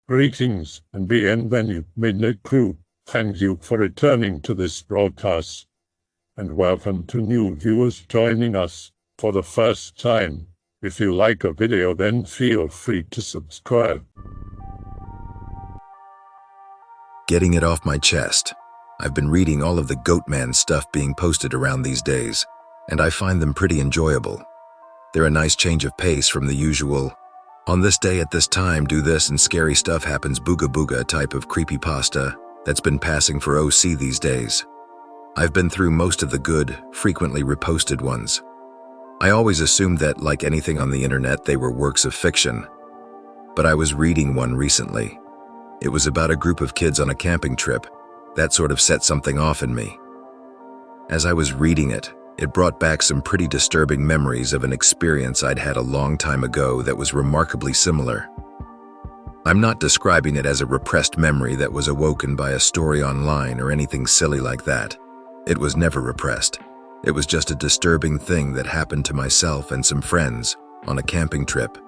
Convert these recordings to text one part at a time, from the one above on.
Greetings and bienvenue, MITZU. Thank you for returning to this broadcast, and welcome to new viewers joining us for the first time. If you like a video, then feel free to subscribe. Getting it off my chest. I've been reading all of the Goatman stuff being posted around these days, and I find them pretty enjoyable. They're a nice change of pace from the usual, on this day at this time do this and scary stuff happens booga booga type of creepypasta that's been passing for OC these days. I've been through most of the good, frequently reposted ones. I always assumed that, like anything on the internet, they were works of fiction. But I was reading one recently. It was about a group of kids on a camping trip. That sort of set something off in me. As I was reading it, it brought back some pretty disturbing memories of an experience I'd had a long time ago that was remarkably similar. I'm not describing it as a repressed memory that was awoken by a story online or anything silly like that. It was never repressed. It was just a disturbing thing that happened to myself and some friends on a camping trip.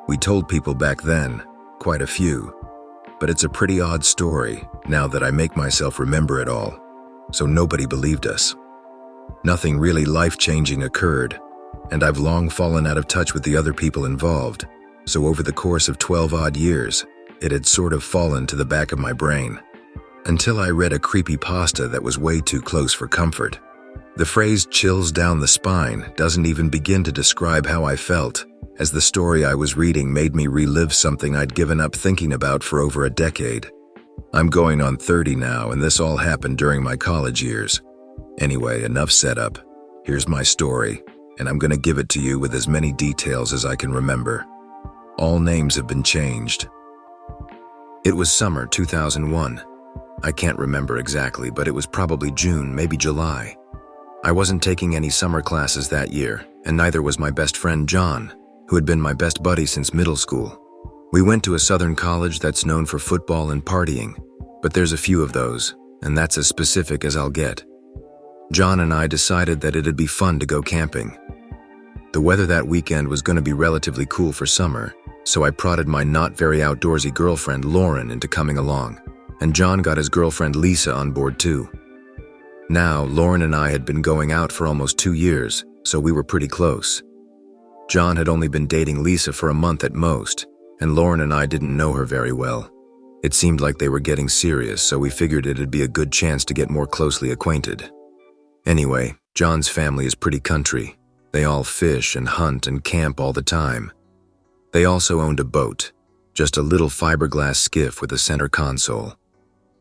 We told people back then, quite a few, but it's a pretty odd story now that I make myself remember it all, so nobody believed us. Nothing really life-changing occurred, and I've long fallen out of touch with the other people involved, so over the course of 12-odd years, it had sort of fallen to the back of my brain. Until I read a creepypasta that was way too close for comfort. The phrase "chills down the spine" doesn't even begin to describe how I felt, as the story I was reading made me relive something I'd given up thinking about for over a decade. I'm going on 30 now, and this all happened during my college years. Anyway, enough setup. Here's my story, and I'm gonna give it to you with as many details as I can remember. All names have been changed. It was summer 2001. I can't remember exactly, but it was probably June, maybe July. I wasn't taking any summer classes that year, and neither was my best friend John, who had been my best buddy since middle school. We went to a southern college that's known for football and partying, but there's a few of those, and that's as specific as I'll get. John and I decided that it'd be fun to go camping. The weather that weekend was going to be relatively cool for summer, so I prodded my not very outdoorsy girlfriend Lauren into coming along, and John got his girlfriend Lisa on board too. Now, Lauren and I had been going out for almost 2 years, so we were pretty close. John had only been dating Lisa for a month at most, and Lauren and I didn't know her very well. It seemed like they were getting serious, so we figured it'd be a good chance to get more closely acquainted. Anyway, John's family is pretty country. They all fish and hunt and camp all the time. They also owned a boat, just a little fiberglass skiff with a center console.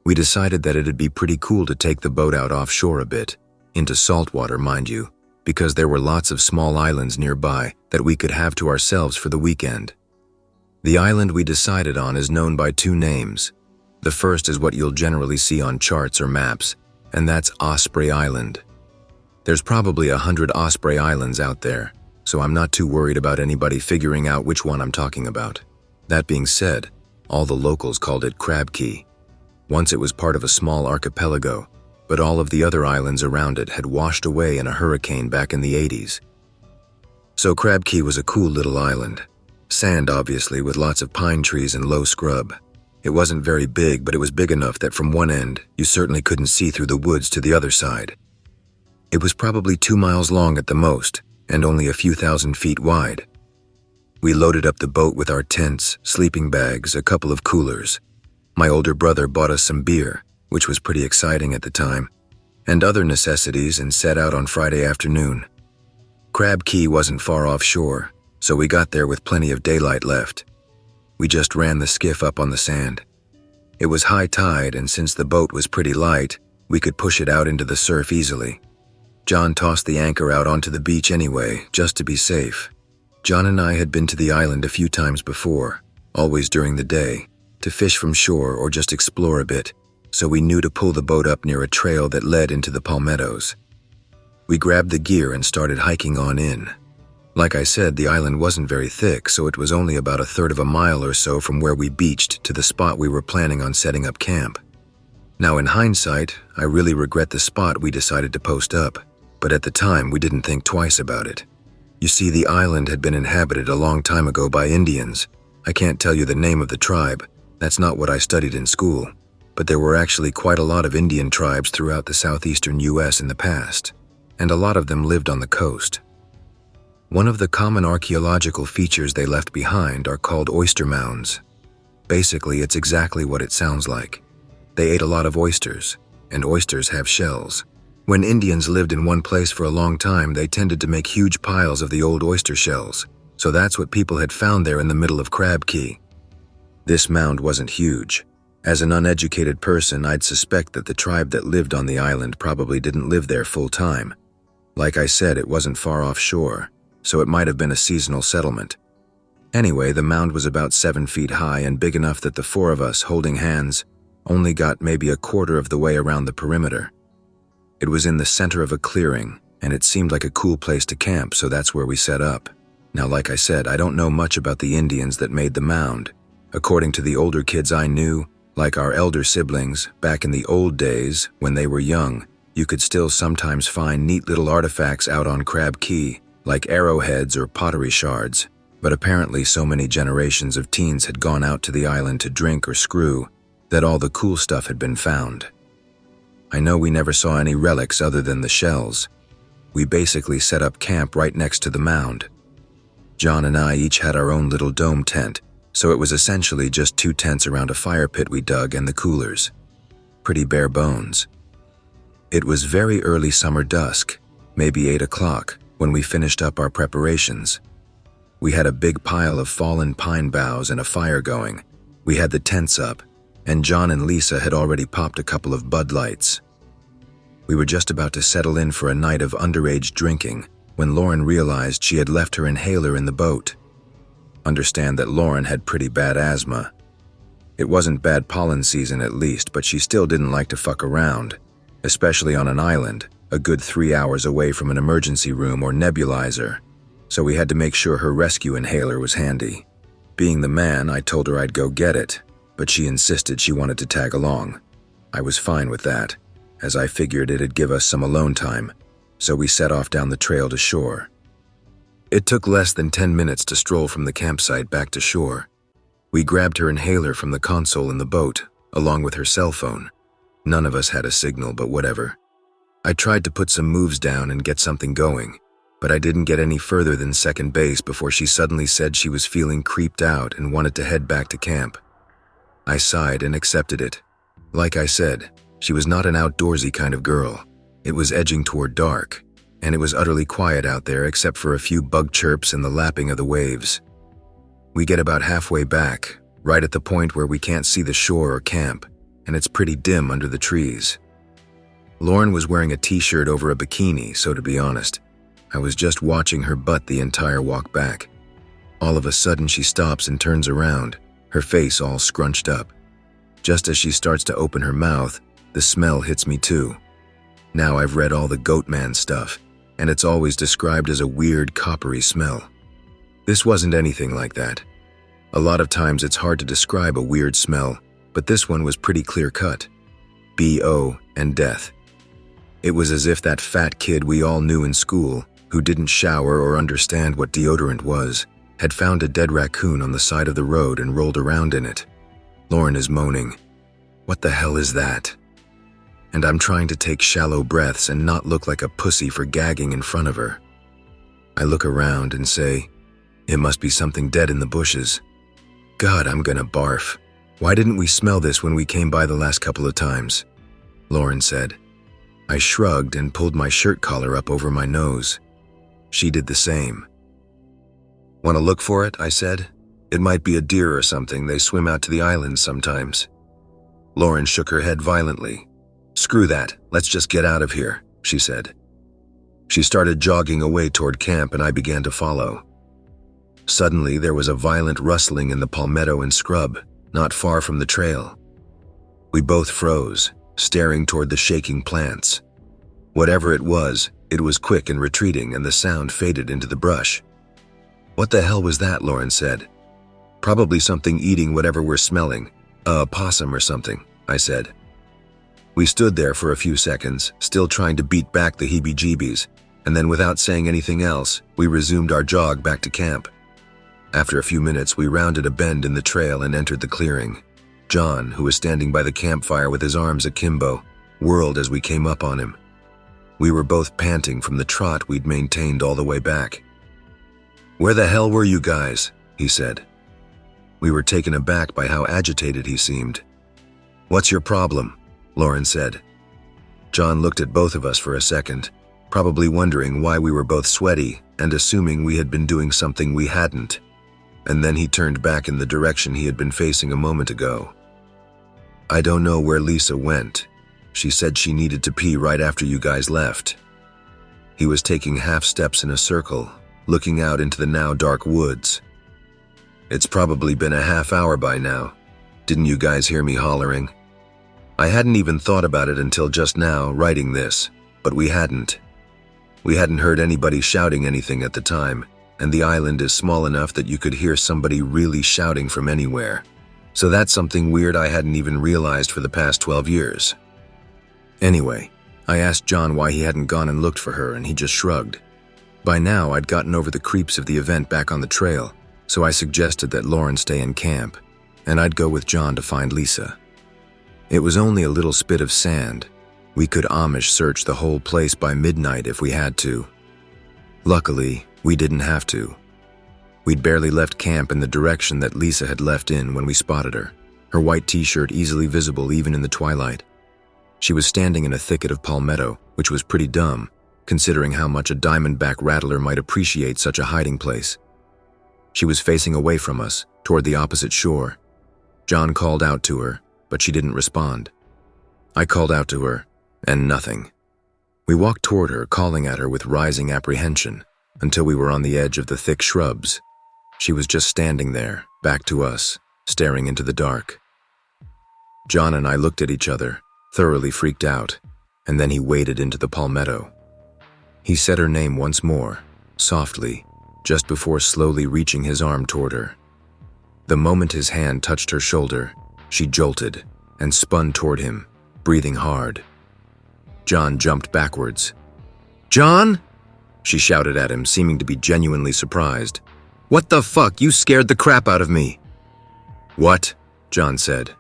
We decided that it'd be pretty cool to take the boat out offshore a bit, into saltwater, mind you, because there were lots of small islands nearby that we could have to ourselves for the weekend. The island we decided on is known by 2 names. The first is what you'll generally see on charts or maps, and that's Osprey Island. There's probably 100 Osprey Islands out there, so I'm not too worried about anybody figuring out which one I'm talking about. That being said, all the locals called it Crab Key. Once it was part of a small archipelago, but all of the other islands around it had washed away in a hurricane back in the 80s. So Crab Key was a cool little island. Sand, obviously, with lots of pine trees and low scrub. It wasn't very big, but it was big enough that from one end, you certainly couldn't see through the woods to the other side. It was probably 2 miles long at the most, and only a few thousand feet wide. We loaded up the boat with our tents, sleeping bags, a couple of coolers. My older brother bought us some beer, which was pretty exciting at the time, and other necessities, and set out on Friday afternoon. Crab Key wasn't far offshore, so we got there with plenty of daylight left. We just ran the skiff up on the sand. It was high tide, and since the boat was pretty light, we could push it out into the surf easily. John tossed the anchor out onto the beach anyway, just to be safe. John and I had been to the island a few times before, always during the day, to fish from shore or just explore a bit, so we knew to pull the boat up near a trail that led into the palmettos. We grabbed the gear and started hiking on in. Like I said, the island wasn't very thick, so it was only about 1/3 of a mile or so from where we beached to the spot we were planning on setting up camp. Now, in hindsight, I really regret the spot we decided to post up, but at the time we didn't think twice about it. You see, the island had been inhabited a long time ago by Indians. I can't tell you the name of the tribe, That's not what I studied in school, but there were actually quite a lot of Indian tribes throughout the southeastern US in the past, and a lot of them lived on the coast. One of the common archaeological features they left behind are called oyster mounds. Basically, it's exactly what it sounds like. They ate a lot of oysters, and oysters have shells. When Indians lived in one place for a long time, they tended to make huge piles of the old oyster shells, so that's what people had found there in the middle of Crab Key. This mound wasn't huge. As an uneducated person, I'd suspect that the tribe that lived on the island probably didn't live there full time. Like I said, it wasn't far offshore, so it might have been a seasonal settlement. Anyway, the mound was about 7 feet high and big enough that the four of us, holding hands, only got maybe a quarter of the way around the perimeter. It was in the center of a clearing, and it seemed like a cool place to camp, so that's where we set up. Now, like I said, I don't know much about the Indians that made the mound. According to the older kids I knew, like our elder siblings, back in the old days, when they were young, you could still sometimes find neat little artifacts out on Crab Key, like arrowheads or pottery shards. But apparently so many generations of teens had gone out to the island to drink or screw that all the cool stuff had been found. I know we never saw any relics other than the shells. We basically set up camp right next to the mound. John and I each had our own little dome tent, so it was essentially just 2 tents around a fire pit we dug and the coolers. Pretty bare bones. It was very early summer dusk, maybe 8 o'clock, when we finished up our preparations. We had a big pile of fallen pine boughs and a fire going. We had the tents up, and John and Lisa had already popped a couple of Bud Lights. We were just about to settle in for a night of underage drinking when Lauren realized she had left her inhaler in the boat. Understand that Lauren had pretty bad asthma. It wasn't bad pollen season at least, but she still didn't like to fuck around, especially on an island, a good 3 hours away from an emergency room or nebulizer. So we had to make sure her rescue inhaler was handy. Being the man, I told her I'd go get it, but she insisted she wanted to tag along. I was fine with that, as I figured it'd give us some alone time, so we set off down the trail to shore. It took less than 10 minutes to stroll from the campsite back to shore. We grabbed her inhaler from the console in the boat, along with her cell phone. None of us had a signal, but whatever. I tried to put some moves down and get something going, but I didn't get any further than second base before she suddenly said she was feeling creeped out and wanted to head back to camp. I sighed and accepted it. Like I said, she was not an outdoorsy kind of girl. It was edging toward dark, and it was utterly quiet out there except for a few bug chirps and the lapping of the waves. We get about halfway back, right at the point where we can't see the shore or camp, and it's pretty dim under the trees. Lauren was wearing a t-shirt over a bikini, so to be honest, I was just watching her butt the entire walk back. All of a sudden she stops and turns around, her face all scrunched up. Just as she starts to open her mouth, the smell hits me too. Now I've read all the goat man stuff, and it's always described as a weird coppery smell. This wasn't anything like that. A lot of times it's hard to describe a weird smell, but this one was pretty clear-cut. BO and death. It was as if that fat kid we all knew in school, who didn't shower or understand what deodorant was, had found a dead raccoon on the side of the road and rolled around in it. Lauren is moaning, "What the hell is that?" And I'm trying to take shallow breaths and not look like a pussy for gagging in front of her. I look around and say, "It must be something dead in the bushes." God, I'm gonna barf. Why didn't we smell this when we came by the last couple of times? Lauren said. I shrugged and pulled my shirt collar up over my nose. She did the same. "Want to look for it?" I said. "It might be a deer or something. They swim out to the islands sometimes." Lauren shook her head violently. "Screw that. Let's just get out of here," she said. She started jogging away toward camp and I began to follow. Suddenly, there was a violent rustling in the palmetto and scrub, not far from the trail. We both froze, staring toward the shaking plants. Whatever it was quick and retreating, and the sound faded into the brush. "What the hell was that?" Lauren said. "Probably something eating whatever we're smelling. A possum or something," I said. We stood there for a few seconds, still trying to beat back the heebie-jeebies, and then without saying anything else, we resumed our jog back to camp. After a few minutes, we rounded a bend in the trail and entered the clearing. John, who was standing by the campfire with his arms akimbo, whirled as we came up on him. We were both panting from the trot we'd maintained all the way back. "Where the hell were you guys?" he said. We were taken aback by how agitated he seemed. "What's your problem?" Lauren said. John looked at both of us for a second, probably wondering why we were both sweaty and assuming we had been doing something we hadn't. And then he turned back in the direction he had been facing a moment ago. "I don't know where Lisa went. She said she needed to pee right after you guys left." He was taking half steps in a circle, looking out into the now dark woods. "It's probably been a half hour by now. Didn't you guys hear me hollering?" I hadn't even thought about it until just now, writing this, but we hadn't. We hadn't heard anybody shouting anything at the time, and the island is small enough that you could hear somebody really shouting from anywhere. So that's something weird I hadn't even realized for the past 12 years. Anyway, I asked John why he hadn't gone and looked for her, and he just shrugged. By now, I'd gotten over the creeps of the event back on the trail, so I suggested that Lauren stay in camp, and I'd go with John to find Lisa. It was only a little spit of sand. We could Amish search the whole place by midnight if we had to. Luckily, we didn't have to. We'd barely left camp in the direction that Lisa had left in when we spotted her, her white t-shirt easily visible even in the twilight. She was standing in a thicket of palmetto, which was pretty dumb, considering how much a diamondback rattler might appreciate such a hiding place. She was facing away from us, toward the opposite shore. John called out to her, but she didn't respond. I called out to her, and nothing. We walked toward her, calling at her with rising apprehension, until we were on the edge of the thick shrubs. She was just standing there, back to us, staring into the dark. John and I looked at each other, thoroughly freaked out, and then he waded into the palmetto. He said her name once more, softly, just before slowly reaching his arm toward her. The moment his hand touched her shoulder, she jolted and spun toward him, breathing hard. John jumped backwards. "John?" she shouted at him, seeming to be genuinely surprised. "What the fuck? You scared the crap out of me." "What?" John said.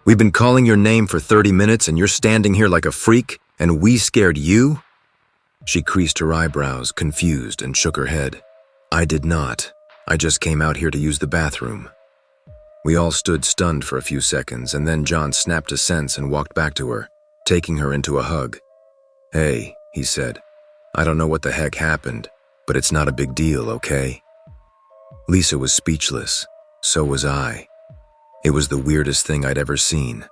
"We've been calling your name for 30 minutes and you're standing here like a freak, and we scared you?" She creased her eyebrows, confused, and shook her head. "I did not. I just came out here to use the bathroom." We all stood stunned for a few seconds, and then John snapped to sense and walked back to her, taking her into a hug. "Hey," he said, "I don't know what the heck happened, but it's not a big deal, okay?" Lisa was speechless. So was I. It was the weirdest thing I'd ever seen.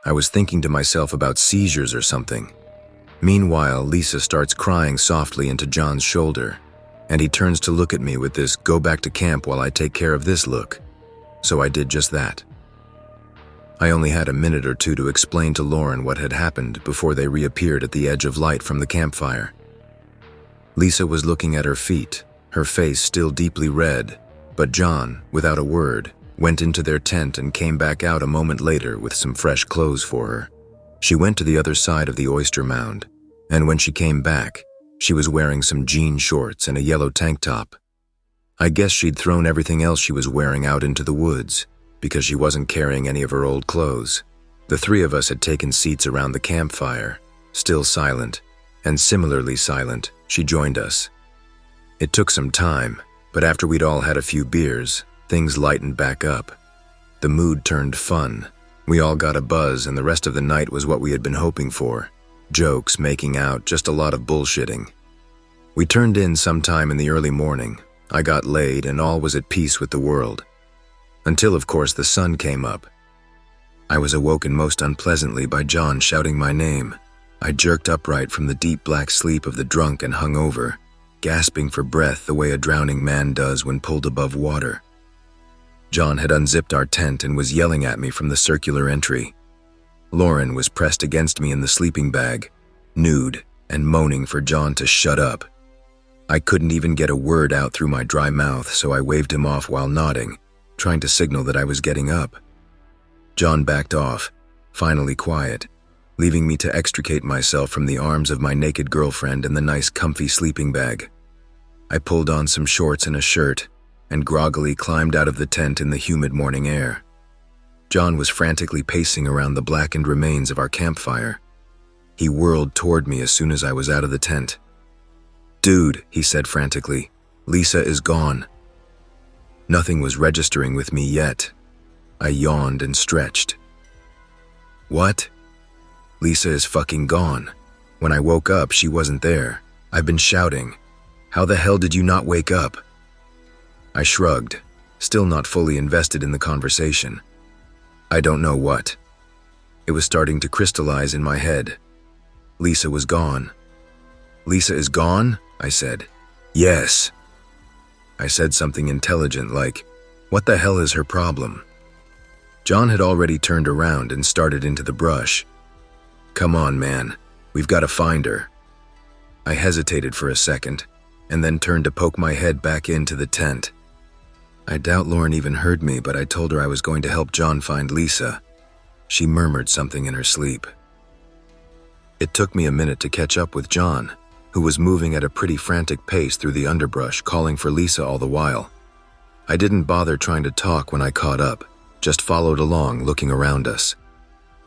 I was thinking to myself about seizures or something. Meanwhile, Lisa starts crying softly into John's shoulder, and he turns to look at me with this "go back to camp while I take care of this" look. So I did just that. I only had a minute or two to explain to Lauren what had happened before they reappeared at the edge of light from the campfire. Lisa was looking at her feet, her face still deeply red, but John, without a word, went into their tent and came back out a moment later with some fresh clothes for her. She went to the other side of the oyster mound, and when she came back, she was wearing some jean shorts and a yellow tank top. I guess she'd thrown everything else she was wearing out into the woods, because she wasn't carrying any of her old clothes. The three of us had taken seats around the campfire, still silent, and similarly silent, she joined us. It took some time, but after we'd all had a few beers, things lightened back up. The mood turned fun. We all got a buzz, and the rest of the night was what we had been hoping for. Jokes, making out, just a lot of bullshitting. We turned in sometime in the early morning. I got laid, and all was at peace with the world. Until, of course, the sun came up. I was awoken most unpleasantly by John shouting my name. I jerked upright from the deep black sleep of the drunk and hung over, gasping for breath the way a drowning man does when pulled above water. John had unzipped our tent and was yelling at me from the circular entry. Lauren was pressed against me in the sleeping bag, nude, and moaning for John to shut up. I couldn't even get a word out through my dry mouth, so I waved him off while nodding, trying to signal that I was getting up. John backed off, finally quiet, leaving me to extricate myself from the arms of my naked girlfriend in the nice comfy sleeping bag. I pulled on some shorts and a shirt, and groggily climbed out of the tent in the humid morning air. John was frantically pacing around the blackened remains of our campfire. He whirled toward me as soon as I was out of the tent. "Dude," he said frantically, "Lisa is gone." Nothing was registering with me yet. I yawned and stretched. "What?" "Lisa is fucking gone. When I woke up, she wasn't there. I've been shouting. How the hell did you not wake up?" I shrugged, still not fully invested in the conversation. I don't know what. It was starting to crystallize in my head. Lisa was gone. "Lisa is gone?" I said. "Yes." I said something intelligent like, "What the hell is her problem?" John had already turned around and started into the brush. "Come on, man. We've got to find her." I hesitated for a second, and then turned to poke my head back into the tent. I doubt Lauren even heard me, but I told her I was going to help John find Lisa. She murmured something in her sleep. It took me a minute to catch up with John, who was moving at a pretty frantic pace through the underbrush, calling for Lisa all the while. I didn't bother trying to talk when I caught up, just followed along, looking around us.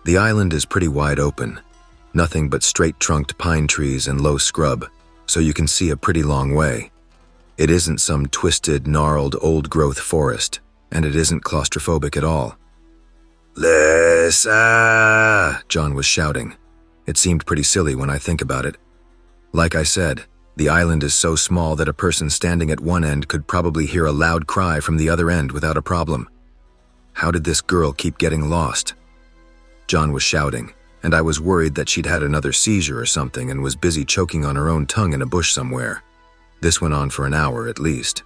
The island is pretty wide open, nothing but straight-trunked pine trees and low scrub, so you can see a pretty long way. It isn't some twisted, gnarled, old-growth forest, and it isn't claustrophobic at all. "Lisa!" John was shouting. It seemed pretty silly when I think about it. Like I said, the island is so small that a person standing at one end could probably hear a loud cry from the other end without a problem. How did this girl keep getting lost? John was shouting, and I was worried that she'd had another seizure or something and was busy choking on her own tongue in a bush somewhere. This went on for an hour at least.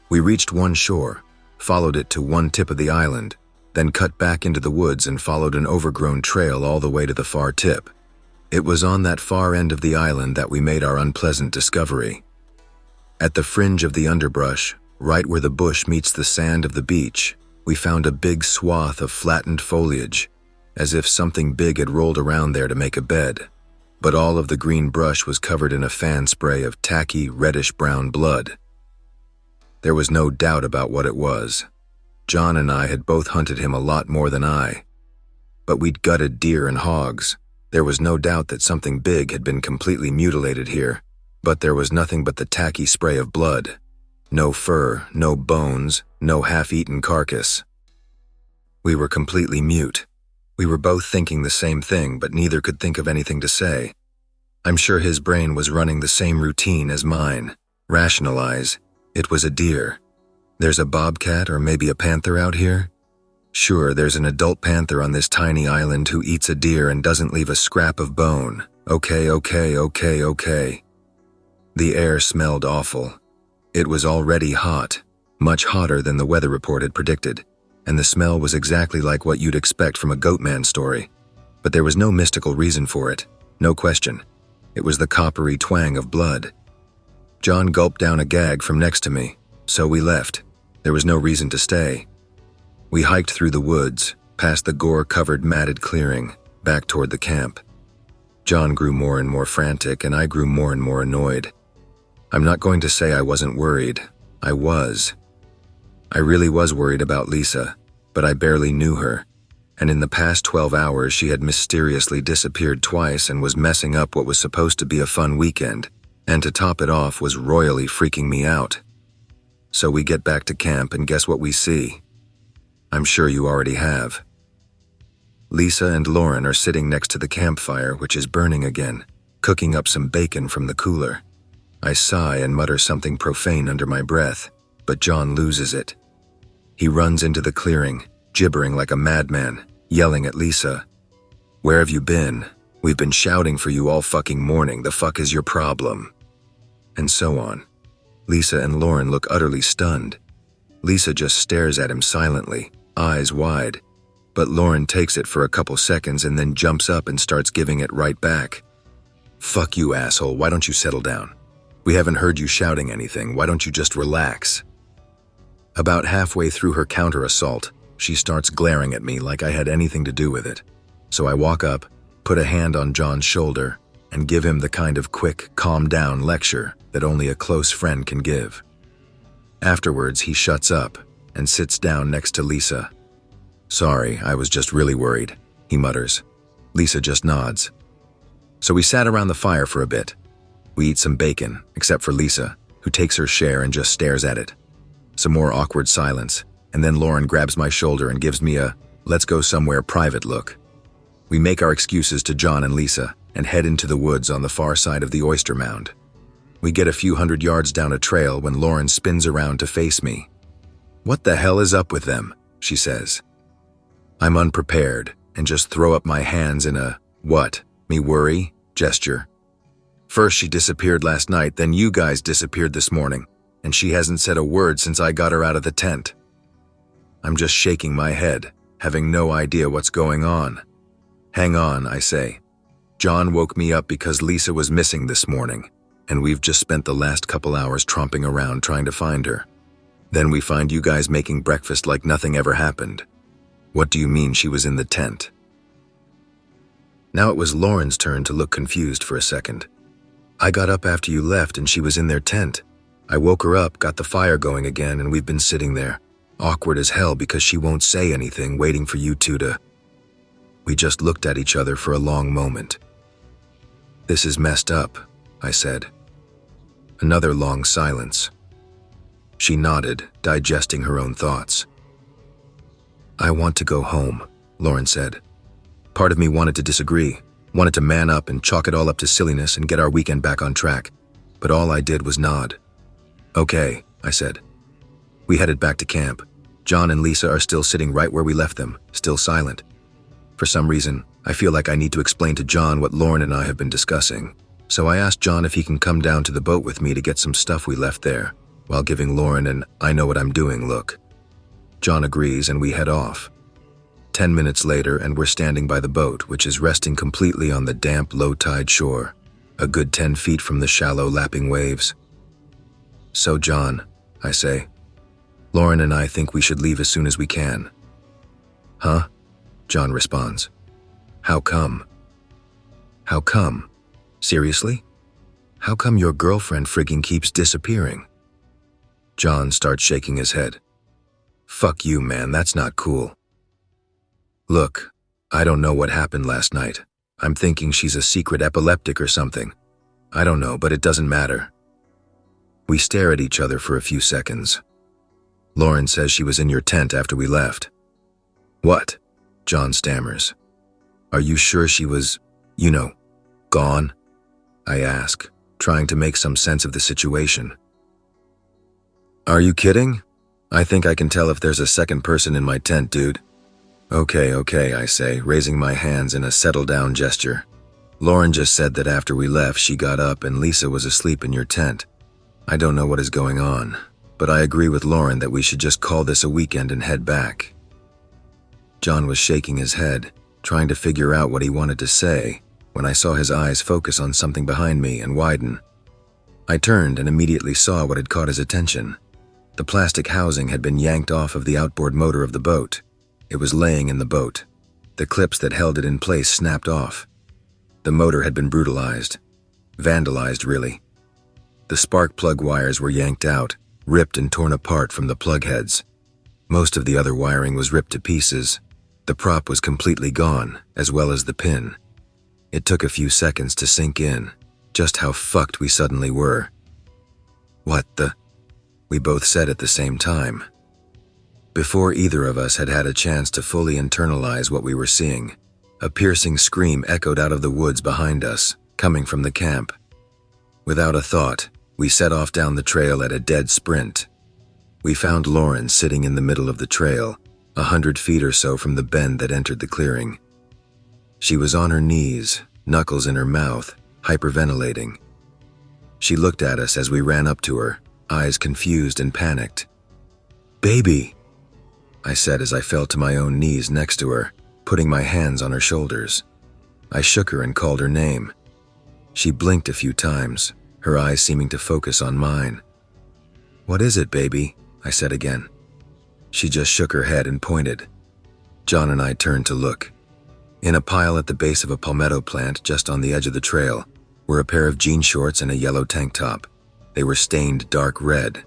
We reached one shore, followed it to one tip of the island, then cut back into the woods and followed an overgrown trail all the way to the far tip. It was on that far end of the island that we made our unpleasant discovery. At the fringe of the underbrush, right where the bush meets the sand of the beach, we found a big swath of flattened foliage, as if something big had rolled around there to make a bed, but all of the green brush was covered in a fan spray of tacky, reddish-brown blood. There was no doubt about what it was. John and I had both hunted him a lot more than I. But we'd gutted deer and hogs. There was no doubt that something big had been completely mutilated here, but there was nothing but the tacky spray of blood. No fur, no bones, no half-eaten carcass. We were completely mute. We were both thinking the same thing, but neither could think of anything to say. I'm sure his brain was running the same routine as mine. Rationalize. It was a deer. There's a bobcat or maybe a panther out here? Sure, there's an adult panther on this tiny island who eats a deer and doesn't leave a scrap of bone. Okay. The air smelled awful. It was already hot, much hotter than the weather report had predicted, and the smell was exactly like what you'd expect from a goatman story. But there was no mystical reason for it, no question. It was the coppery twang of blood. John gulped down a gag from next to me, so we left. There was no reason to stay. We hiked through the woods, past the gore-covered matted clearing, back toward the camp. John grew more and more frantic, and I grew more and more annoyed. I'm not going to say I wasn't worried. I was. I really was worried about Lisa, but I barely knew her, and in the past 12 hours she had mysteriously disappeared twice and was messing up what was supposed to be a fun weekend, and to top it off was royally freaking me out. So we get back to camp and guess what we see? I'm sure you already have. Lisa and Lauren are sitting next to the campfire, which is burning again, cooking up some bacon from the cooler. I sigh and mutter something profane under my breath, but John loses it. He runs into the clearing, gibbering like a madman, yelling at Lisa. "Where have you been? We've been shouting for you all fucking morning. The fuck is your problem?" And so on. Lisa and Lauren look utterly stunned. Lisa just stares at him silently, eyes wide, but Lauren takes it for a couple seconds and then jumps up and starts giving it right back. "Fuck you, asshole. Why don't you settle down? We haven't heard you shouting anything. Why don't you just relax?" About halfway through her counter-assault, she starts glaring at me like I had anything to do with it. So I walk up, put a hand on John's shoulder, and give him the kind of quick, calm-down lecture that only a close friend can give. Afterwards, he shuts up and sits down next to Lisa. "Sorry, I was just really worried," he mutters. Lisa just nods. So we sat around the fire for a bit. We eat some bacon, except for Lisa, who takes her share and just stares at it. Some more awkward silence, and then Lauren grabs my shoulder and gives me a "let's go somewhere private" look. We make our excuses to John and Lisa and head into the woods on the far side of the oyster mound. We get a few hundred yards down a trail when Lauren spins around to face me. "What the hell is up with them?" she says. I'm unprepared and just throw up my hands in a "what, me worry" gesture. First she disappeared last night, then you guys disappeared this morning, and she hasn't said a word since I got her out of the tent. I'm just shaking my head, having no idea what's going on. "Hang on," I say. "John woke me up because Lisa was missing this morning, and we've just spent the last couple hours tromping around trying to find her. Then we find you guys making breakfast like nothing ever happened. What do you mean she was in the tent?" Now it was Lauren's turn to look confused for a second. "I got up after you left and she was in their tent. I woke her up, got the fire going again, and we've been sitting there, awkward as hell because she won't say anything, waiting for you two to..." We just looked at each other for a long moment. "This is messed up," I said. Another long silence. She nodded, digesting her own thoughts. "I want to go home," Lauren said. Part of me wanted to disagree, wanted to man up and chalk it all up to silliness and get our weekend back on track, but all I did was nod. "Okay," I said. We headed back to camp. John and Lisa are still sitting right where we left them, still silent. For some reason, I feel like I need to explain to John what Lauren and I have been discussing, so I asked John if he can come down to the boat with me to get some stuff we left there, while giving Lauren an "I know what I'm doing" look. John agrees and we head off. 10 minutes later and we're standing by the boat, which is resting completely on the damp, low-tide shore, a good 10 feet from the shallow, lapping waves. "So John," I say, "Lauren and I think we should leave as soon as we can." "Huh?" John responds. "How come?" "How come? Seriously? How come your girlfriend frigging keeps disappearing?" John starts shaking his head. "Fuck you, man, that's not cool. Look, I don't know what happened last night. I'm thinking she's a secret epileptic or something. I don't know, but it doesn't matter." We stare at each other for a few seconds. Lauren says she was in your tent after we left. "What?" John stammers. "Are you sure she was, gone?" I ask, trying to make some sense of the situation. "Are you kidding? I think I can tell if there's a second person in my tent, dude." Okay, I say, raising my hands in a settle-down gesture. "Lauren just said that after we left, she got up and Lisa was asleep in your tent. I don't know what is going on, but I agree with Lauren that we should just call this a weekend and head back." John was shaking his head, trying to figure out what he wanted to say, when I saw his eyes focus on something behind me and widen. I turned and immediately saw what had caught his attention. The plastic housing had been yanked off of the outboard motor of the boat. It was laying in the boat. The clips that held it in place snapped off. The motor had been brutalized. Vandalized, really. The spark plug wires were yanked out, ripped and torn apart from the plug heads. Most of the other wiring was ripped to pieces. The prop was completely gone, as well as the pin. It took a few seconds to sink in, just how fucked we suddenly were. "What the?" we both said at the same time. Before either of us had had a chance to fully internalize what we were seeing, a piercing scream echoed out of the woods behind us, coming from the camp. Without a thought, we set off down the trail at a dead sprint. We found Lauren sitting in the middle of the trail, 100 feet or so from the bend that entered the clearing. She was on her knees, knuckles in her mouth, hyperventilating. She looked at us as we ran up to her, eyes confused and panicked. "Baby," I said as I fell to my own knees next to her, putting my hands on her shoulders. I shook her and called her name. She blinked a few times, her eyes seeming to focus on mine. "What is it, baby?" I said again. She just shook her head and pointed. John and I turned to look. In a pile at the base of a palmetto plant just on the edge of the trail were a pair of jean shorts and a yellow tank top. They were stained dark red.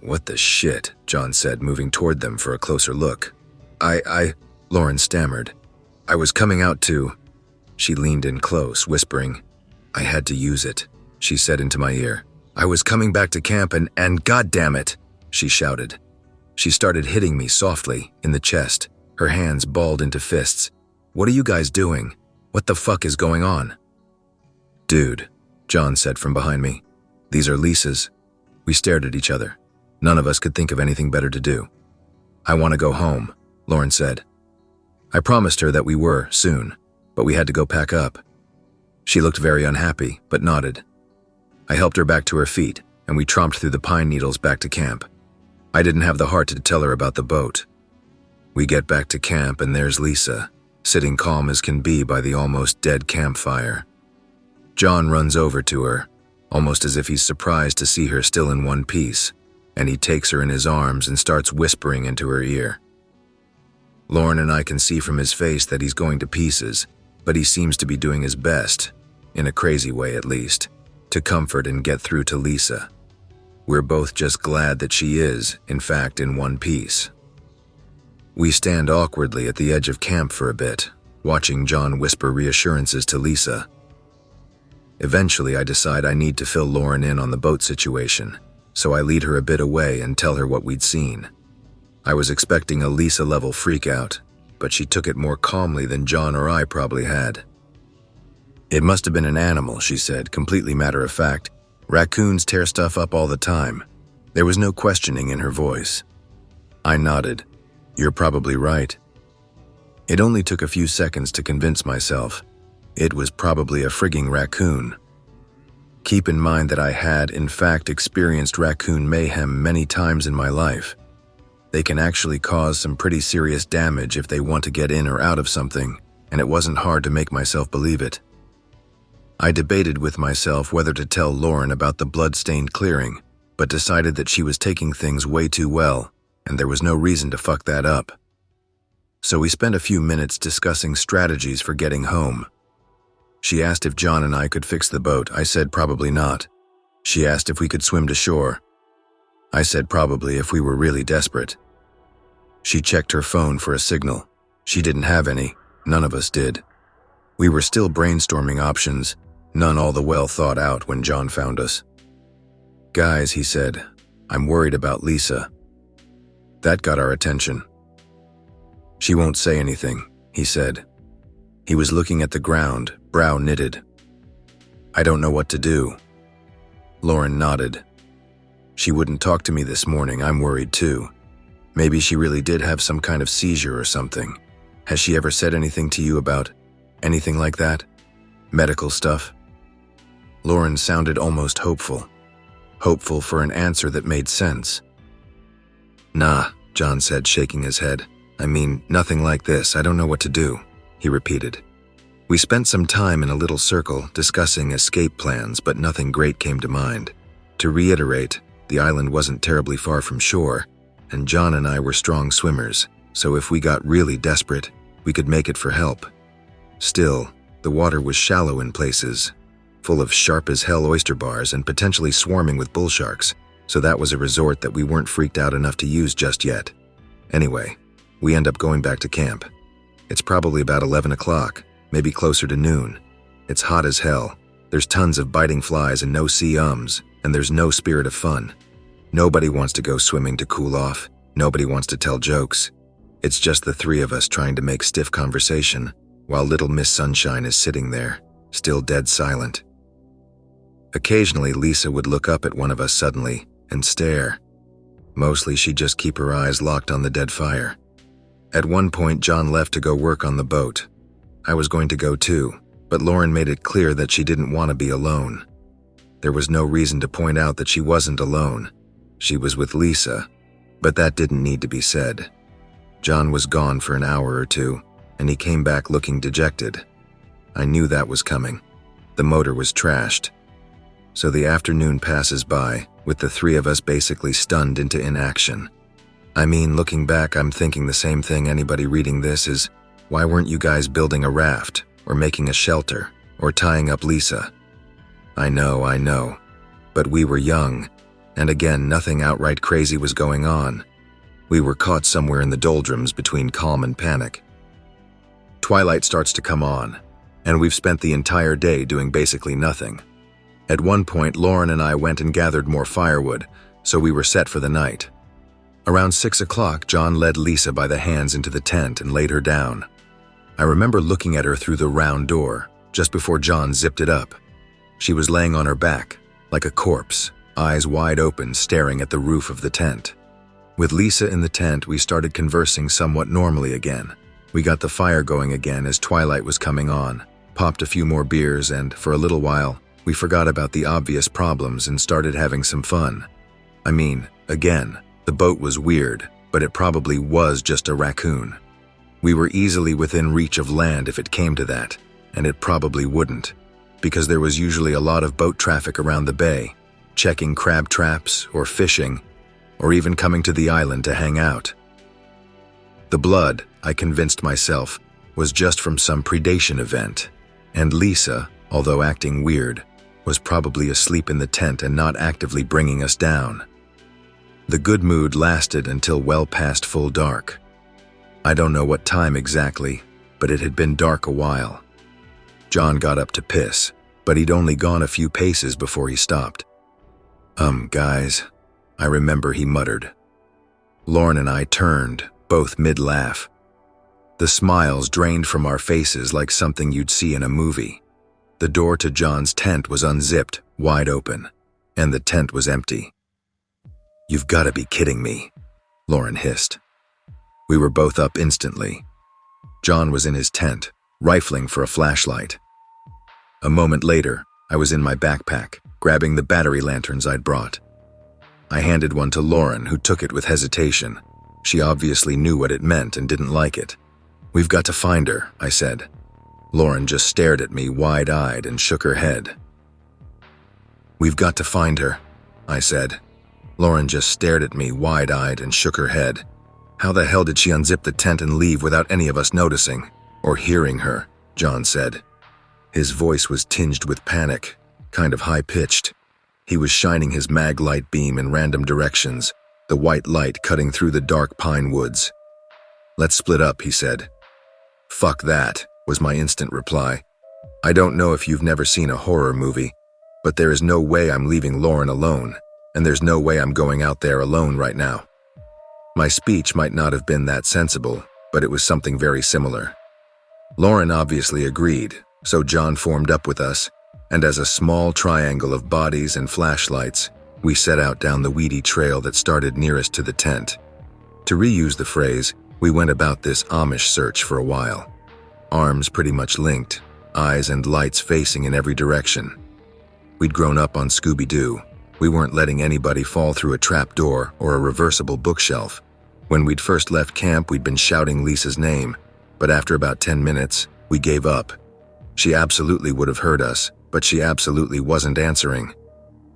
"What the shit?" John said, moving toward them for a closer look. Lauren stammered. I was coming out to... She leaned in close, whispering. I had to use it, she said into my ear. I was coming back to camp and God damn it, she shouted. She started hitting me softly, in the chest, her hands balled into fists. What are you guys doing? What the fuck is going on? Dude, John said from behind me. These are Lisa's. We stared at each other. None of us could think of anything better to do. I want to go home, Lauren said. I promised her that we were, soon, but we had to go pack up. She looked very unhappy, but nodded. I helped her back to her feet, and we tromped through the pine needles back to camp. I didn't have the heart to tell her about the boat. We get back to camp, and there's Lisa, sitting calm as can be by the almost dead campfire. John runs over to her, almost as if he's surprised to see her still in one piece, and he takes her in his arms and starts whispering into her ear. Lauren and I can see from his face that he's going to pieces, but he seems to be doing his best, in a crazy way at least, to comfort and get through to Lisa. We're both just glad that she is, in fact, in one piece. We stand awkwardly at the edge of camp for a bit, watching John whisper reassurances to Lisa. Eventually, I decide I need to fill Lauren in on the boat situation, so I lead her a bit away and tell her what we'd seen. I was expecting a Lisa-level freakout, but she took it more calmly than John or I probably had. It must have been an animal, she said, completely matter of fact. Raccoons tear stuff up all the time. There was no questioning in her voice. I nodded. You're probably right. It only took a few seconds to convince myself. It was probably a frigging raccoon. Keep in mind that I had, in fact, experienced raccoon mayhem many times in my life. They can actually cause some pretty serious damage if they want to get in or out of something, and it wasn't hard to make myself believe it. I debated with myself whether to tell Lauren about the blood-stained clearing, but decided that she was taking things way too well, and there was no reason to fuck that up. So we spent a few minutes discussing strategies for getting home. She asked if John and I could fix the boat. I said probably not. She asked if we could swim to shore. I said probably if we were really desperate. She checked her phone for a signal. She didn't have any. None of us did. We were still brainstorming options, none all the well thought out when John found us. Guys, he said, I'm worried about Lisa. That got our attention. She won't say anything, he said. He was looking at the ground, brow knitted. I don't know what to do. Lauren nodded. She wouldn't talk to me this morning. I'm worried too. Maybe she really did have some kind of seizure or something. Has she ever said anything to you about anything like that? Medical stuff? Lauren sounded almost hopeful. Hopeful for an answer that made sense. Nah, John said, shaking his head. I mean, nothing like this. I don't know what to do, he repeated. We spent some time in a little circle discussing escape plans, but nothing great came to mind. To reiterate, the island wasn't terribly far from shore, and John and I were strong swimmers, so if we got really desperate, we could make it for help. Still, the water was shallow in places, full of sharp-as-hell oyster bars and potentially swarming with bull sharks, so that was a resort that we weren't freaked out enough to use just yet. Anyway, we end up going back to camp. It's probably about 11 o'clock, maybe closer to noon. It's hot as hell. There's tons of biting flies and no sea-ums, and there's no spirit of fun. Nobody wants to go swimming to cool off. Nobody wants to tell jokes. It's just the three of us trying to make stiff conversation, while little Miss Sunshine is sitting there, still dead silent. Occasionally, Lisa would look up at one of us suddenly and stare. Mostly, she'd just keep her eyes locked on the dead fire. At one point, John left to go work on the boat. I was going to go too, but Lauren made it clear that she didn't want to be alone. There was no reason to point out that she wasn't alone. She was with Lisa, but that didn't need to be said. John was gone for an hour or two, and he came back looking dejected. I knew that was coming. The motor was trashed. So the afternoon passes by, with the three of us basically stunned into inaction. I mean, looking back, I'm thinking the same thing anybody reading this is, why weren't you guys building a raft, or making a shelter, or tying up Lisa? I know. But we were young, and again, nothing outright crazy was going on. We were caught somewhere in the doldrums between calm and panic. Twilight starts to come on, and we've spent the entire day doing basically nothing. At one point, Lauren and I went and gathered more firewood, so we were set for the night. Around 6 o'clock, John led Lisa by the hands into the tent and laid her down. I remember looking at her through the round door, just before John zipped it up. She was laying on her back, like a corpse, eyes wide open, staring at the roof of the tent. With Lisa in the tent, we started conversing somewhat normally again. We got the fire going again as twilight was coming on, popped a few more beers, and for a little while, we forgot about the obvious problems and started having some fun. I mean, again, the boat was weird, but it probably was just a raccoon. We were easily within reach of land if it came to that, and it probably wouldn't, because there was usually a lot of boat traffic around the bay, checking crab traps or fishing, or even coming to the island to hang out. The blood, I convinced myself, was just from some predation event, and Lisa, although acting weird, was probably asleep in the tent and not actively bringing us down. The good mood lasted until well past full dark. I don't know what time exactly, but it had been dark a while. John got up to piss, but he'd only gone a few paces before he stopped. Guys, I remember he muttered. Lauren and I turned, both mid-laugh. The smiles drained from our faces like something you'd see in a movie. The door to John's tent was unzipped, wide open, and the tent was empty. "You've got to be kidding me," Lauren hissed. We were both up instantly. John was in his tent, rifling for a flashlight. A moment later, I was in my backpack, grabbing the battery lanterns I'd brought. I handed one to Lauren, who took it with hesitation. She obviously knew what it meant and didn't like it. "We've got to find her," I said. Lauren just stared at me wide-eyed and shook her head. "We've got to find her," I said. Lauren just stared at me wide-eyed and shook her head. "How the hell did she unzip the tent and leave without any of us noticing? Or hearing her?" John said. His voice was tinged with panic, kind of high-pitched. He was shining his mag light beam in random directions, the white light cutting through the dark pine woods. "Let's split up," he said. "Fuck that," was my instant reply. "I don't know if you've never seen a horror movie, but there is no way I'm leaving Lauren alone, and there's no way I'm going out there alone right now." My speech might not have been that sensible, but it was something very similar. Lauren obviously agreed, so John formed up with us, and as a small triangle of bodies and flashlights, we set out down the weedy trail that started nearest to the tent. To reuse the phrase, we went about this Amish search for a while. Arms pretty much linked, eyes and lights facing in every direction. We'd grown up on Scooby-Doo. We weren't letting anybody fall through a trap door or a reversible bookshelf. When we'd first left camp, we'd been shouting Lisa's name, but after about 10 minutes, we gave up. She absolutely would have heard us, but she absolutely wasn't answering.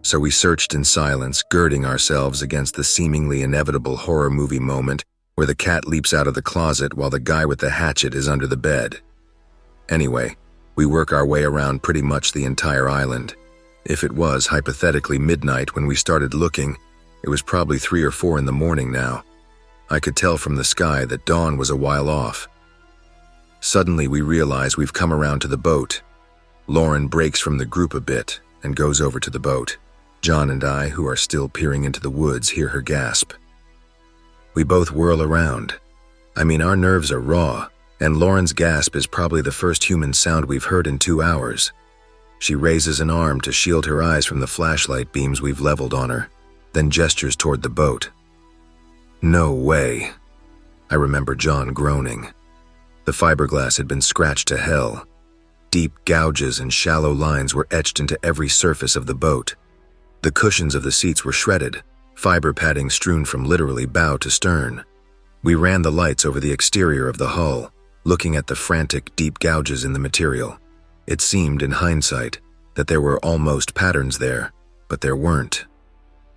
So we searched in silence, girding ourselves against the seemingly inevitable horror movie moment where the cat leaps out of the closet while the guy with the hatchet is under the bed. Anyway, we work our way around pretty much the entire island. If it was hypothetically midnight when we started looking, it was probably 3 or 4 in the morning now. I could tell from the sky that dawn was a while off. Suddenly we realize we've come around to the boat. Lauren breaks from the group a bit and goes over to the boat. John and I, who are still peering into the woods, hear her gasp. We both whirl around. I mean, our nerves are raw, and Lauren's gasp is probably the first human sound we've heard in 2 hours. She raises an arm to shield her eyes from the flashlight beams we've leveled on her, then gestures toward the boat. "No way." I remember John groaning. The fiberglass had been scratched to hell. Deep gouges and shallow lines were etched into every surface of the boat. The cushions of the seats were shredded, fiber padding strewn from literally bow to stern. We ran the lights over the exterior of the hull, looking at the frantic, deep gouges in the material. It seemed, in hindsight, that there were almost patterns there, but there weren't.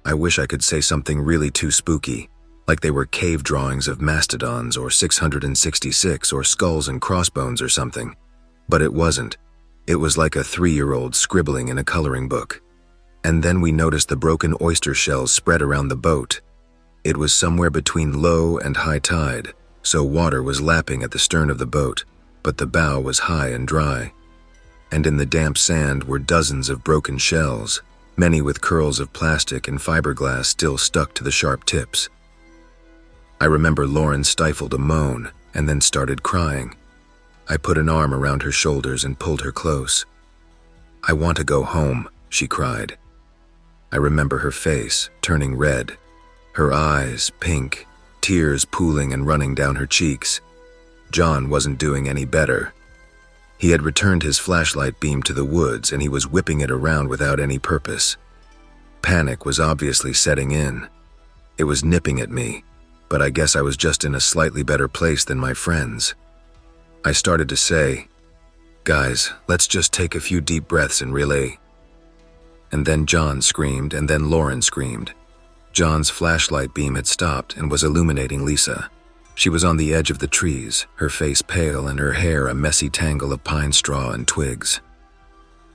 I wish I could say something really too spooky, like they were cave drawings of mastodons or 666 or skulls and crossbones or something. But it wasn't. It was like a 3-year-old scribbling in a coloring book. And then we noticed the broken oyster shells spread around the boat. It was somewhere between low and high tide, so water was lapping at the stern of the boat, but the bow was high and dry. And in the damp sand were dozens of broken shells, many with curls of plastic and fiberglass still stuck to the sharp tips. I remember Lauren stifled a moan and then started crying. I put an arm around her shoulders and pulled her close. "I want to go home," she cried. I remember her face turning red, her eyes pink, tears pooling and running down her cheeks. John wasn't doing any better. He had returned his flashlight beam to the woods and he was whipping it around without any purpose. Panic was obviously setting in. It was nipping at me, but I guess I was just in a slightly better place than my friends. I started to say, "Guys, let's just take a few deep breaths and relay." And then John screamed, and then Lauren screamed. John's flashlight beam had stopped and was illuminating Lisa. She was on the edge of the trees, her face pale and her hair a messy tangle of pine straw and twigs.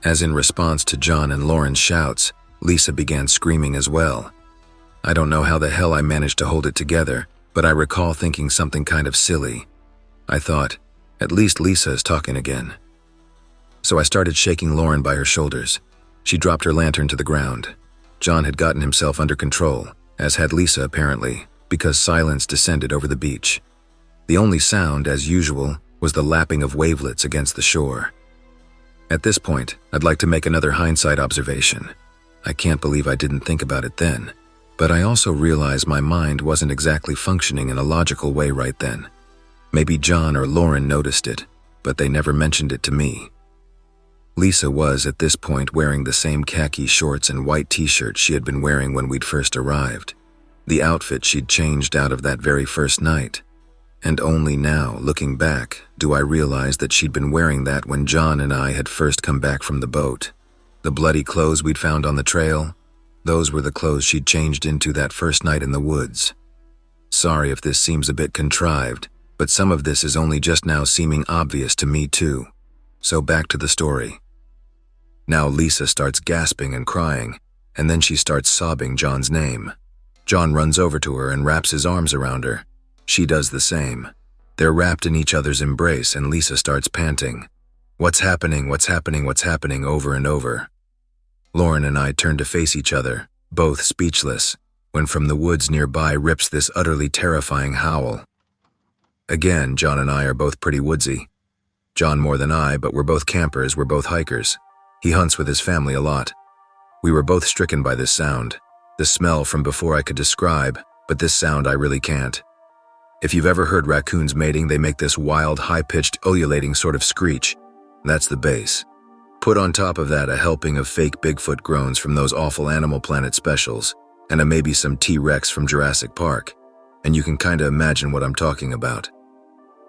As in response to John and Lauren's shouts, Lisa began screaming as well. I don't know how the hell I managed to hold it together, but I recall thinking something kind of silly. I thought, at least Lisa is talking again. So I started shaking Lauren by her shoulders. She dropped her lantern to the ground. John had gotten himself under control, as had Lisa apparently, because silence descended over the beach. The only sound, as usual, was the lapping of wavelets against the shore. At this point, I'd like to make another hindsight observation. I can't believe I didn't think about it then, but I also realize my mind wasn't exactly functioning in a logical way right then. Maybe John or Lauren noticed it, but they never mentioned it to me. Lisa was, at this point, wearing the same khaki shorts and white t-shirt she had been wearing when we'd first arrived. The outfit she'd changed out of that very first night. And only now, looking back, do I realize that she'd been wearing that when John and I had first come back from the boat. The bloody clothes we'd found on the trail, those were the clothes she'd changed into that first night in the woods. Sorry if this seems a bit contrived, but some of this is only just now seeming obvious to me too. So back to the story. Now Lisa starts gasping and crying, and then she starts sobbing John's name. John runs over to her and wraps his arms around her. She does the same. They're wrapped in each other's embrace and Lisa starts panting. "What's happening? What's happening? What's happening?" over and over. Lauren and I turn to face each other, both speechless, when from the woods nearby rips this utterly terrifying howl. Again, John and I are both pretty woodsy. John more than I, but we're both campers, we're both hikers. He hunts with his family a lot. We were both stricken by this sound. The smell from before I could describe, but this sound I really can't. If you've ever heard raccoons mating, they make this wild, high-pitched, ululating sort of screech. That's the bass. Put on top of that a helping of fake Bigfoot groans from those awful Animal Planet specials, and a maybe some T-Rex from Jurassic Park, and you can kinda imagine what I'm talking about.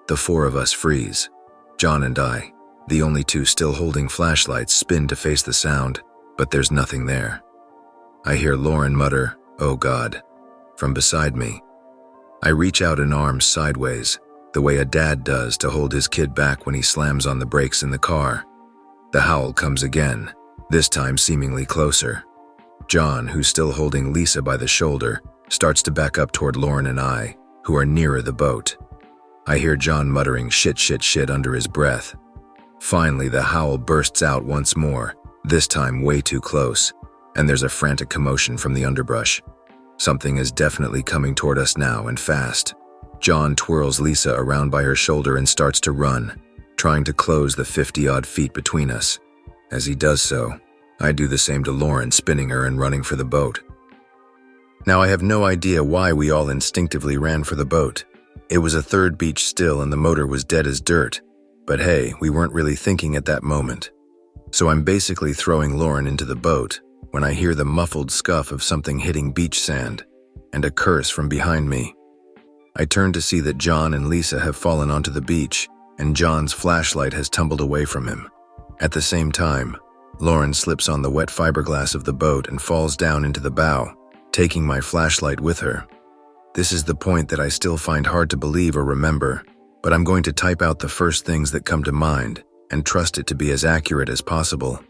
The four of us freeze. John and I, the only two still holding flashlights, spin to face the sound, but there's nothing there. I hear Lauren mutter, "Oh God," from beside me. I reach out an arm sideways, the way a dad does to hold his kid back when he slams on the brakes in the car. The howl comes again, this time seemingly closer. John, who's still holding Lisa by the shoulder, starts to back up toward Lauren and I, who are nearer the boat. I hear John muttering shit, shit, shit under his breath. Finally, the howl bursts out once more, this time way too close, and there's a frantic commotion from the underbrush. Something is definitely coming toward us now, and fast. John twirls Lisa around by her shoulder and starts to run, trying to close the 50-odd feet between us. As he does so, I do the same to Lauren, spinning her and running for the boat. Now, I have no idea why we all instinctively ran for the boat. It was a third beach still and the motor was dead as dirt. But hey, we weren't really thinking at that moment. So I'm basically throwing Lauren into the boat when I hear the muffled scuff of something hitting beach sand and a curse from behind me. I turn to see that John and Lisa have fallen onto the beach and John's flashlight has tumbled away from him. At the same time, Lauren slips on the wet fiberglass of the boat and falls down into the bow, taking my flashlight with her. This is the point that I still find hard to believe or remember, but I'm going to type out the first things that come to mind and trust it to be as accurate as possible.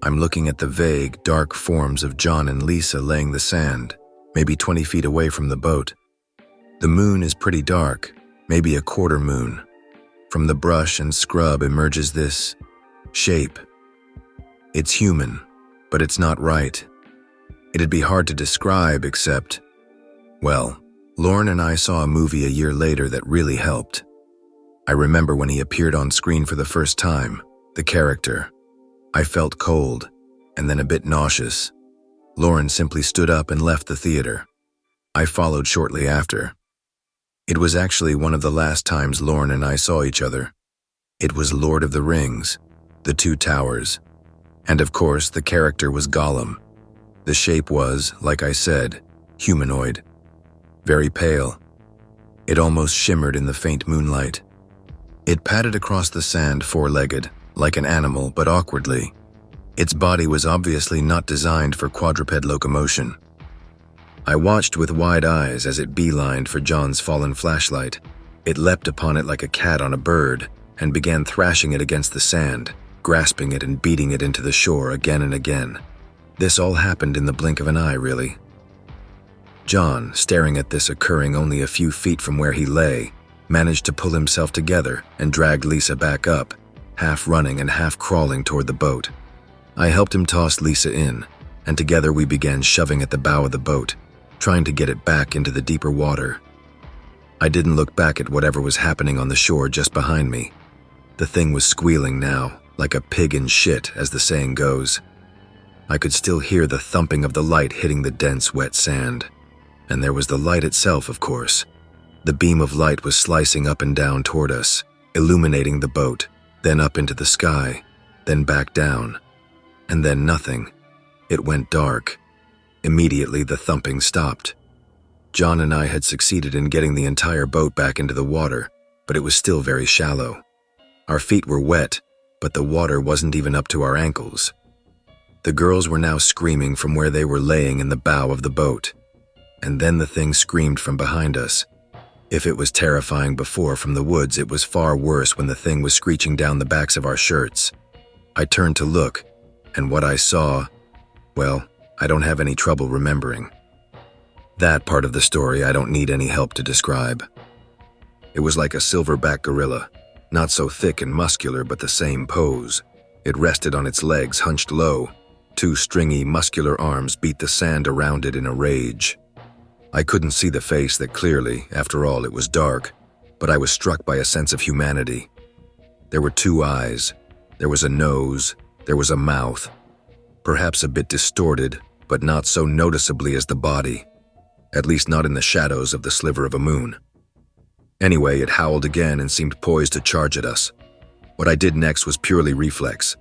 I'm looking at the vague, dark forms of John and Lisa laying the sand, maybe 20 feet away from the boat. The moon is pretty dark, maybe a quarter moon. From the brush and scrub emerges this shape. It's human, but it's not right. It'd be hard to describe except, well, Lauren and I saw a movie a year later that really helped. I remember when he appeared on screen for the first time, the character. I felt cold, and then a bit nauseous. Lauren simply stood up and left the theater. I followed shortly after. It was actually one of the last times Lauren and I saw each other. It was Lord of the Rings, The Two Towers. And of course, the character was Gollum. The shape was, like I said, humanoid. Very pale. It almost shimmered in the faint moonlight. It padded across the sand four-legged, like an animal, but awkwardly. Its body was obviously not designed for quadruped locomotion. I watched with wide eyes as it beelined for John's fallen flashlight. It leapt upon it like a cat on a bird and began thrashing it against the sand, grasping it and beating it into the shore again and again. This all happened in the blink of an eye, really. John, staring at this occurring only a few feet from where he lay, managed to pull himself together and dragged Lisa back up, half running and half crawling toward the boat. I helped him toss Lisa in, and together we began shoving at the bow of the boat, trying to get it back into the deeper water. I didn't look back at whatever was happening on the shore just behind me. The thing was squealing now, like a pig in shit, as the saying goes. I could still hear the thumping of the light hitting the dense, wet sand. And there was the light itself, of course. The beam of light was slicing up and down toward us, illuminating the boat, then up into the sky, then back down. And then nothing. It went dark. Immediately, the thumping stopped. John and I had succeeded in getting the entire boat back into the water, but it was still very shallow. Our feet were wet, but the water wasn't even up to our ankles. The girls were now screaming from where they were laying in the bow of the boat. And then the thing screamed from behind us. If it was terrifying before from the woods, it was far worse when the thing was screeching down the backs of our shirts. I turned to look, and what I saw, well, I don't have any trouble remembering. That part of the story I don't need any help to describe. It was like a silverback gorilla, not so thick and muscular but the same pose. It rested on its legs hunched low. Two stringy, muscular arms beat the sand around it in a rage. I couldn't see the face that clearly, after all it was dark, but I was struck by a sense of humanity. There were two eyes, there was a nose, there was a mouth, perhaps a bit distorted, but not so noticeably as the body, at least not in the shadows of the sliver of a moon. Anyway, it howled again and seemed poised to charge at us. What I did next was purely reflex.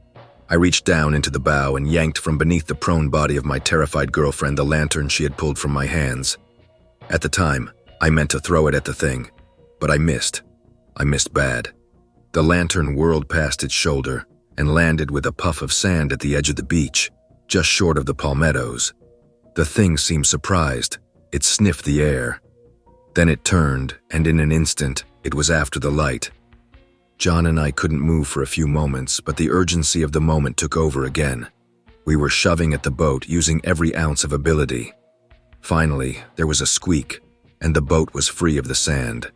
I reached down into the bow and yanked from beneath the prone body of my terrified girlfriend the lantern she had pulled from my hands. At the time, I meant to throw it at the thing, but I missed. I missed bad. The lantern whirled past its shoulder and landed with a puff of sand at the edge of the beach, just short of the palmettos. The thing seemed surprised. It sniffed the air. Then it turned, and in an instant, it was after the light. John and I couldn't move for a few moments, but the urgency of the moment took over again. We were shoving at the boat using every ounce of ability. Finally, there was a squeak, and the boat was free of the sand.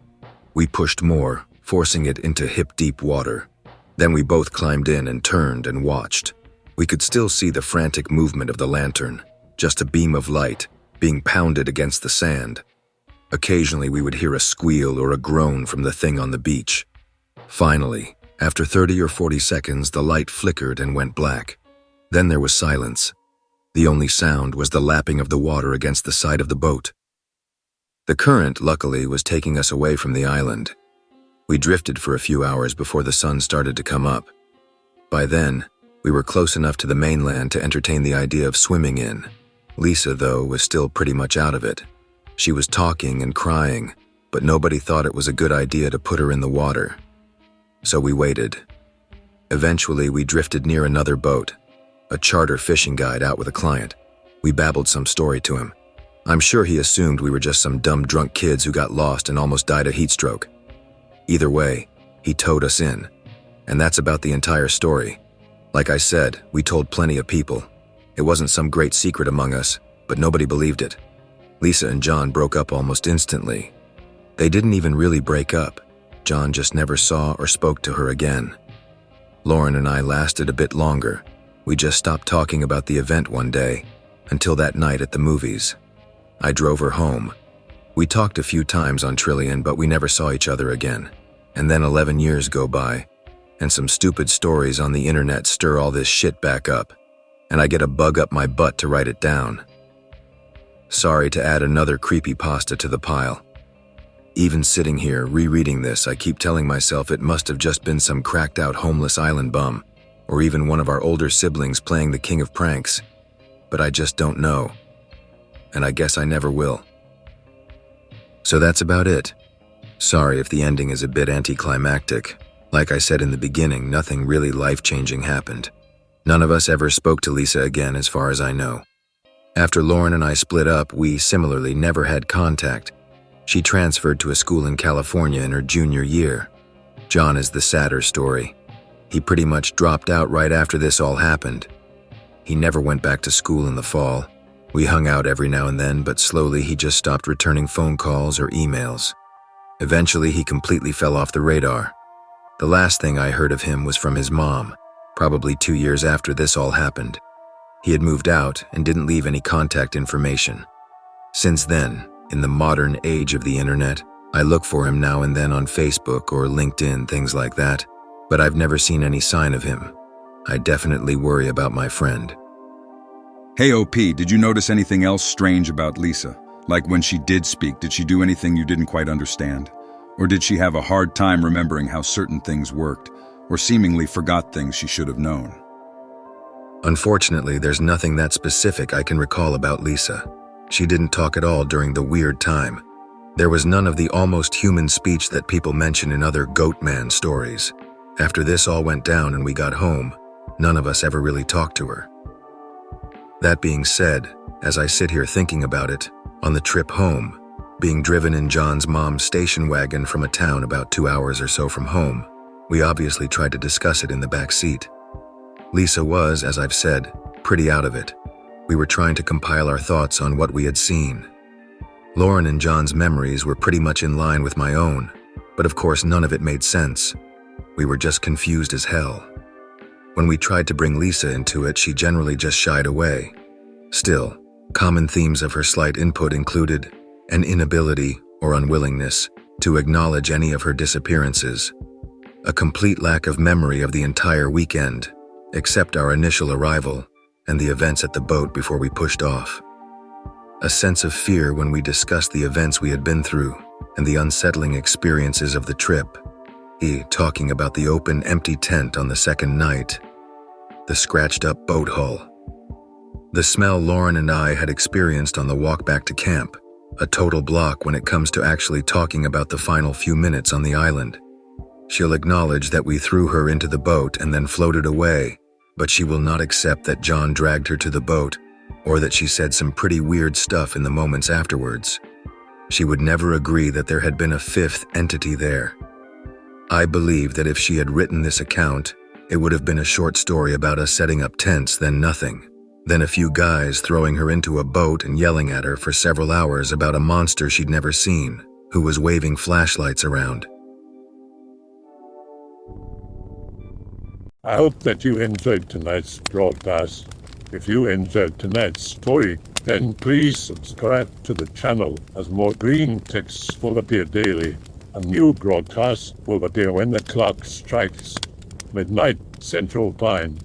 We pushed more, forcing it into hip-deep water. Then we both climbed in and turned and watched. We could still see the frantic movement of the lantern, just a beam of light, being pounded against the sand. Occasionally we would hear a squeal or a groan from the thing on the beach. Finally, after 30 or 40 seconds, the light flickered and went black. Then there was silence. The only sound was the lapping of the water against the side of the boat. The current, luckily, was taking us away from the island. We drifted for a few hours before the sun started to come up. By then, we were close enough to the mainland to entertain the idea of swimming in. Lisa, though, was still pretty much out of it. She was talking and crying, but nobody thought it was a good idea to put her in the water. So we waited. Eventually, we drifted near another boat, a charter fishing guide out with a client. We babbled some story to him. I'm sure he assumed we were just some dumb drunk kids who got lost and almost died of heat stroke. Either way, he towed us in. And that's about the entire story. Like I said, we told plenty of people. It wasn't some great secret among us, but nobody believed it. Lisa and John broke up almost instantly. They didn't even really break up. John just never saw or spoke to her again. Lauren and I lasted a bit longer. We just stopped talking about the event one day, until that night at the movies. I drove her home. We talked a few times on Trillian, but we never saw each other again. And then 11 years go by, and some stupid stories on the internet stir all this shit back up, and I get a bug up my butt to write it down. Sorry to add another creepypasta to the pile. Even sitting here, rereading this, I keep telling myself it must have just been some cracked-out homeless island bum, or even one of our older siblings playing the king of pranks. But I just don't know. And I guess I never will. So that's about it. Sorry if the ending is a bit anticlimactic. Like I said in the beginning, nothing really life-changing happened. None of us ever spoke to Lisa again as far as I know. After Lauren and I split up, we similarly never had contact. She transferred to a school in California in her junior year. John is the sadder story. He pretty much dropped out right after this all happened. He never went back to school in the fall. We hung out every now and then, but slowly he just stopped returning phone calls or emails. Eventually, he completely fell off the radar. The last thing I heard of him was from his mom, probably 2 years after this all happened. He had moved out and didn't leave any contact information. Since then, in the modern age of the internet, I look for him now and then on Facebook or LinkedIn, things like that, but I've never seen any sign of him. I definitely worry about my friend. Hey OP, did you notice anything else strange about Lisa? Like when she did speak, did she do anything you didn't quite understand? Or did she have a hard time remembering how certain things worked, or seemingly forgot things she should have known? Unfortunately, there's nothing that specific I can recall about Lisa. She didn't talk at all during the weird time. There was none of the almost human speech that people mention in other goat man stories. After this all went down and we got home, none of us ever really talked to her. That being said, as I sit here thinking about it, on the trip home, being driven in John's mom's station wagon from a town about 2 hours or so from home, we obviously tried to discuss it in the back seat. Lisa was, as I've said, pretty out of it. We were trying to compile our thoughts on what we had seen. Lauren and John's memories were pretty much in line with my own, but of course none of it made sense. We were just confused as hell. When we tried to bring Lisa into it, she generally just shied away. Still, common themes of her slight input included an inability or unwillingness to acknowledge any of her disappearances, a complete lack of memory of the entire weekend, except our initial arrival and the events at the boat before we pushed off, a sense of fear when we discussed the events we had been through and the unsettling experiences of the trip, talking about the open, empty tent on the second night, the scratched-up boat hull, the smell Lauren and I had experienced on the walk back to camp, a total block when it comes to actually talking about the final few minutes on the island. She'll acknowledge that we threw her into the boat and then floated away, but she will not accept that John dragged her to the boat or that she said some pretty weird stuff in the moments afterwards. She would never agree that there had been a fifth entity there. I believe that if she had written this account, it would have been a short story about us setting up tents, then nothing. Then a few guys throwing her into a boat and yelling at her for several hours about a monster she'd never seen, who was waving flashlights around. I hope that you enjoyed tonight's broadcast. If you enjoyed tonight's story, then please subscribe to the channel as more Greentext will appear daily. A new broadcast will appear when the clock strikes midnight Central Time.